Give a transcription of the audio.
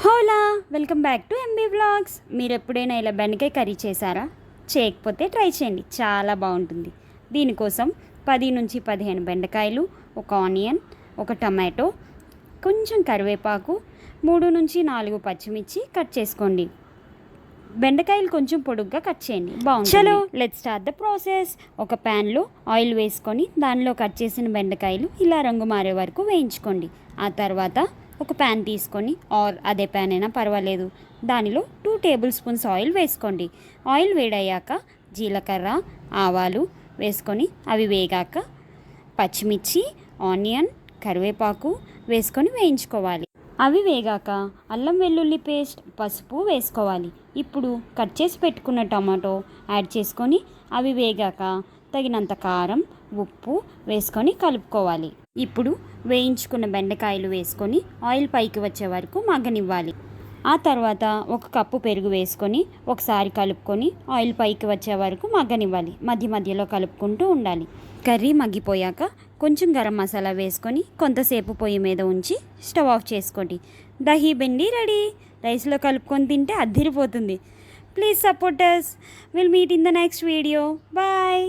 Hola, welcome back to MB vlogs. మీరు ఎప్పుడైనా ఇలా బెండకాయ కర్రీ చేశారా? చేయకపోతే ట్రై చేయండి, చాలా బాగుంటుంది. దీనికోసం 10 నుంచి 15 బెండకాయలు, ఒక ఆనియన్, ఒక టమాటో, కొంచెం కరివేపాకు, 3 నుంచి 4 పచ్చిమిర్చి కట్ చేసుకోండి. బెండకాయలు కొంచెం పొడుగ్గా కట్ చేయండి, బాగుంటుంది. చలో లెట్స్ స్టార్ట్ ద ప్రాసెస్. ఒక ప్యాన్లో ఆయిల్ వేసుకొని దానిలో కట్ చేసిన బెండకాయలు ఇలా రంగు మారే వరకు వేయించుకోండి. ఆ తర్వాత ఒక ప్యాన్ తీసుకొని, అదే ప్యాన్ అయినా పర్వాలేదు, దానిలో 2 టేబుల్ స్పూన్స్ ఆయిల్ వేసుకోండి. ఆయిల్ వేడయ్యాక జీలకర్ర, ఆవాలు వేసుకొని అవి వేగాక పచ్చిమిర్చి, ఆనియన్, కరివేపాకు వేసుకొని వేయించుకోవాలి. అవి వేగాక అల్లం వెల్లుల్లి పేస్ట్, పసుపు వేసుకోవాలి. ఇప్పుడు కట్ చేసి పెట్టుకున్న టమాటో యాడ్ చేసుకొని అవి వేగాక తగినంత కారం, ఉప్పు వేసుకొని కలుపుకోవాలి. ఇప్పుడు వేయించుకున్న బెండకాయలు వేసుకొని ఆయిల్ పైకి వచ్చే వరకు మగ్గనివ్వాలి. ఆ తర్వాత 1 కప్పు పెరుగు వేసుకొని ఒకసారి కలుపుకొని ఆయిల్ పైకి వచ్చే వరకు మగ్గనివ్వాలి. మధ్య మధ్యలో కలుపుకుంటూ ఉండాలి. కర్రీ మగ్గిపోయాక కొంచెం గరం మసాలా వేసుకొని కొంతసేపు పొయ్యి మీద ఉంచి స్టవ్ ఆఫ్ చేసుకోండి. దహీ బెండి రెడీ. రైస్లో కలుపుకొని తింటే అద్దిరిపోతుంది. Please support us. We'll meet in the next video. Bye.